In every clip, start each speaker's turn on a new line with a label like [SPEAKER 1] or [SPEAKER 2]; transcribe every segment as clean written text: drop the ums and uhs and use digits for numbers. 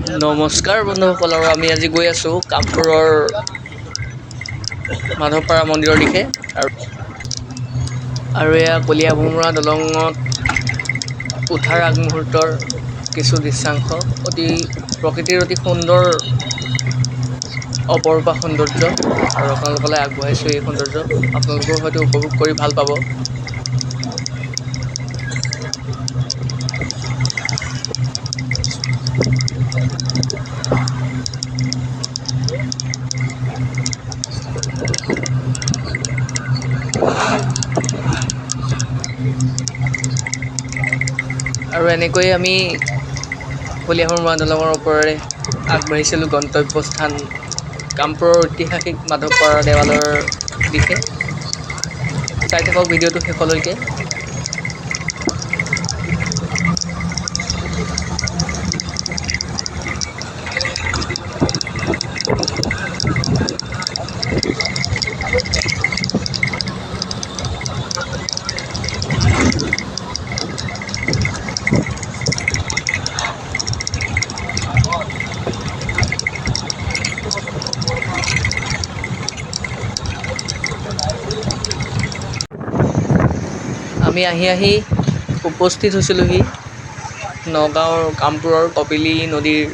[SPEAKER 1] নমস্কাৰ বন্ধুসকল, আৰু আমি আজি গৈ আছোঁ কামপুৰৰ মাধৱপাৰা মন্দিৰৰ দিশে। আৰু এয়া কলীয়া ভোমোৰা দলঙত উঠাৰ আগমুহূৰ্তৰ কিছু দৃশ্যাংশ। প্ৰকৃতিৰ অতি সুন্দৰ অপৰূপা সৌন্দৰ্য, আৰু আপোনালোকলৈ আগবঢ়াইছোঁ এই সৌন্দৰ্য। আপোনালোকেও হয়তো উপভোগ কৰি ভাল পাব। আৰু এনেকৈয়ে আমি কলীয়া ভোমোৰা দলঙৰ ওপৰেৰে আগবাঢ়িছিলোঁ গন্তব্যস্থান কামপুৰৰ ঐতিহাসিক মাধৱপাৰা দেৱালয়ৰ দিশে। চাই থাকক ভিডিঅ'টো শেষলৈকে। আমি আহি উপস্থিত হৈছিলোঁহি নগাঁৱৰ কামপুৰৰ কপিলী নদীৰ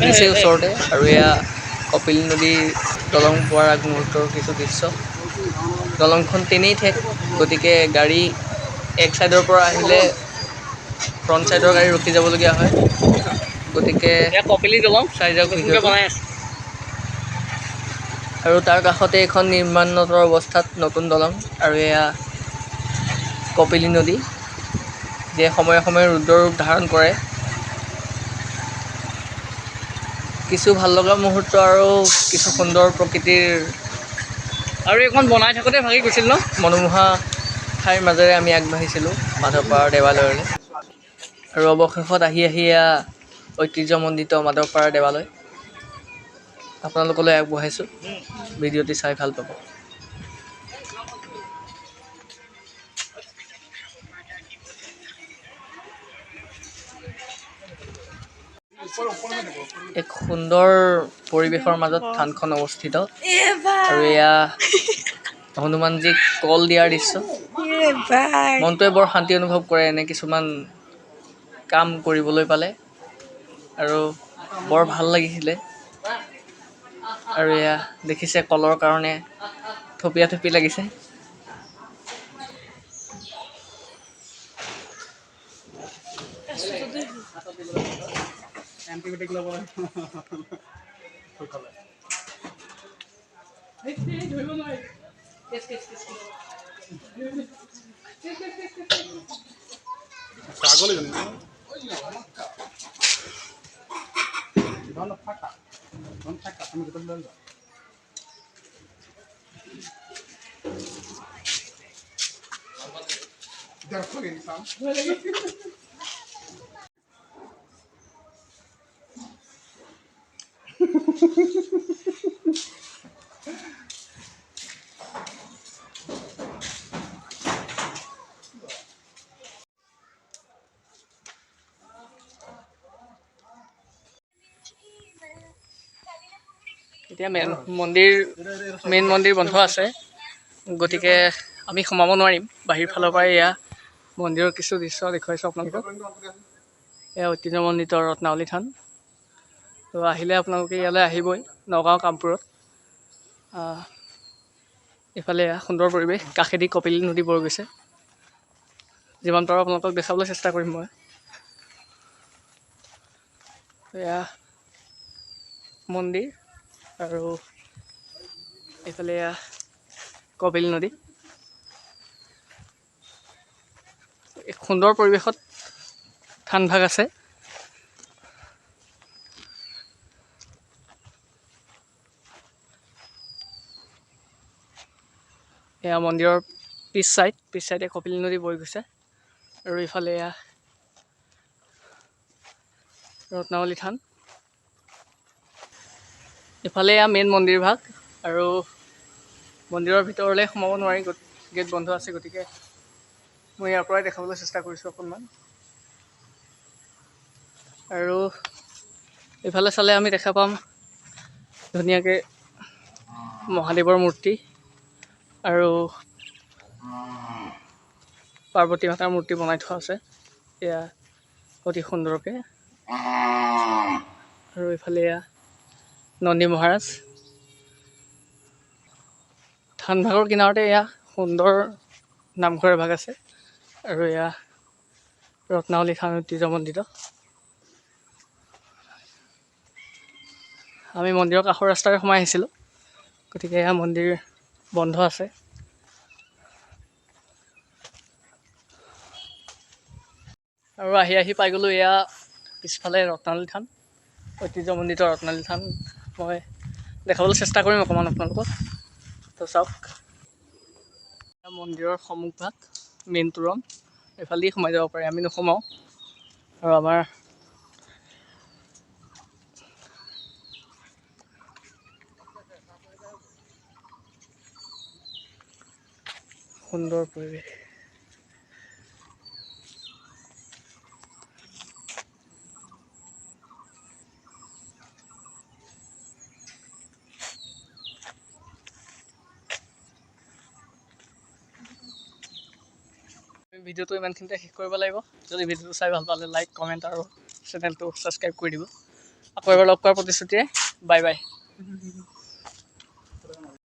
[SPEAKER 1] নিচেই ওচৰতে। আৰু এয়া কপিলী নদীৰ দলং পোৱাৰ আগমুহূৰ্তৰ কিছু দৃশ্য। দলংখন তেনেই ঠেক, গতিকে গাড়ী এক ছাইডৰ পৰা আহিলে ফ্ৰণ্ট ছাইডৰ গাড়ী ৰখি যাবলগীয়া হয়। গতিকে কপিলী দলং চাই যাওক ভিডিঅ'টো। আৰু তাৰ কাষতে এখন নিৰ্মাণৰত অৱস্থাত নতুন দলং। আৰু এয়া কপিলী নদী, যিয়ে সময়ে সময়ে ৰুদ্ৰ ৰূপ ধাৰণ কৰে। কিছু ভাল লগা মুহূৰ্ত আৰু কিছু সুন্দৰ প্ৰকৃতিৰ আৰু এইখন বনাই থাকোঁতে ভাগি গৈছিল ন, মনোমোহা ঠাইৰ মাজেৰে আমি আগবাঢ়িছিলোঁ মাধৱপাৰা দেৱালয়লৈ। আৰু অৱশেষত আহি এয়া ঐতিহ্যমণ্ডিত মাধৱপাৰা দেৱালয় আপোনালোকলৈ আগবঢ়াইছোঁ। ভিডিঅ'টি চাই ভাল পাব। এক সুন্দৰ পৰিৱেশৰ মাজত থানখন অৱস্থিত। আৰু এয়া হনুমানজীক কল দিয়াৰ দৃশ্য। মনটোৱে বৰ শান্তি অনুভৱ কৰে এনে কিছুমান কাম কৰিবলৈ পালে, আৰু বৰ ভাল লাগিছিলে। আৰু এয়া দেখিছে কলৰ কাৰণে থপিয়া থপি লাগিছে। এতিয়া মেইন মন্দিৰ বন্ধ আছে, গতিকে আমি সোমাব নোৱাৰিম। বাহিৰ ফালৰ পৰাই এয়া মন্দিৰৰ কিছু দৃশ্য দেখুৱাইছোঁ আপোনালোকক। এয়া ঐতিহ্যমণ্ডিত ৰত্নাৱলী থান। তো আহিলে আপোনালোকে ইয়ালৈ আহিবই, নগাঁও কামপুৰত। এইফালে এয়া সুন্দৰ পৰিৱেশ, কাষেদি কপিলী নদী বৈ গৈছে। যিমান পাৰোঁ আপোনালোকক দেখাবলৈ চেষ্টা কৰিম মই। এয়া মন্দিৰ, আৰু এইফালে এয়া কপিলী নদী। এক সুন্দৰ পৰিৱেশত থানভাগ আছে। এয়া মন্দিৰৰ পিছ চাইডে কপিলী নদী বৈ গৈছে। আৰু ইফালে এয়া ৰত্নাৱলী থান। ইফালে এয়া মেইন মন্দিৰ ভাগ, আৰু মন্দিৰৰ ভিতৰলৈ সোমাব নোৱাৰি, গেট বন্ধ আছে। গতিকে মই ইয়াৰ পৰাই দেখাবলৈ চেষ্টা কৰিছোঁ অকণমান। আৰু এইফালে চালে আমি দেখা পাম ধুনীয়াকৈ মহাদেৱৰ মূৰ্তি আৰু পাৰ্বতী মাতাৰ মূৰ্তি বনাই থোৱা আছে এয়া অতি সুন্দৰকৈ। আৰু এইফালে এয়া নন্দী মহাৰাজ। থানভাগৰ কিনাৰতে এয়া সুন্দৰ নামঘৰ এভাগ আছে আৰু এয়া ৰত্নাৱলী থান ঐতিহ্যমণ্ডিত। আমি মন্দিৰৰ কাষৰ ৰাস্তাৰে সোমাই আহিছিলোঁ, গতিকে এয়া মন্দিৰ বন্ধ আছে। আৰু আহি পাই গ'লোঁ এয়া পিছফালে ৰত্নাৱলী থান, ঐতিহ্যমণ্ডিত ৰত্নাৱলী থান। মই দেখাবলৈ চেষ্টা কৰিম অকণমান আপোনালোকক, তো চাওক। মন্দিৰৰ সন্মুখভাগ মেইন তোৰণ, এইফালেদি সোমাই যাব পাৰে, আমি নোসোমাওঁ। আৰু আমাৰ সুন্দৰ পৰিৱেশ। ভিডিঅ'টো ইমানখিনিতে শেষ কৰিব লাগিব। যদি ভিডিঅ'টো চাই ভাল পালে লাইক, কমেণ্ট আৰু চেনেলটো ছাবস্ক্ৰাইব কৰি দিব। আকৌ এবাৰ লগ পোৱাৰ প্ৰতিশ্ৰুতিৰে বাই বাই।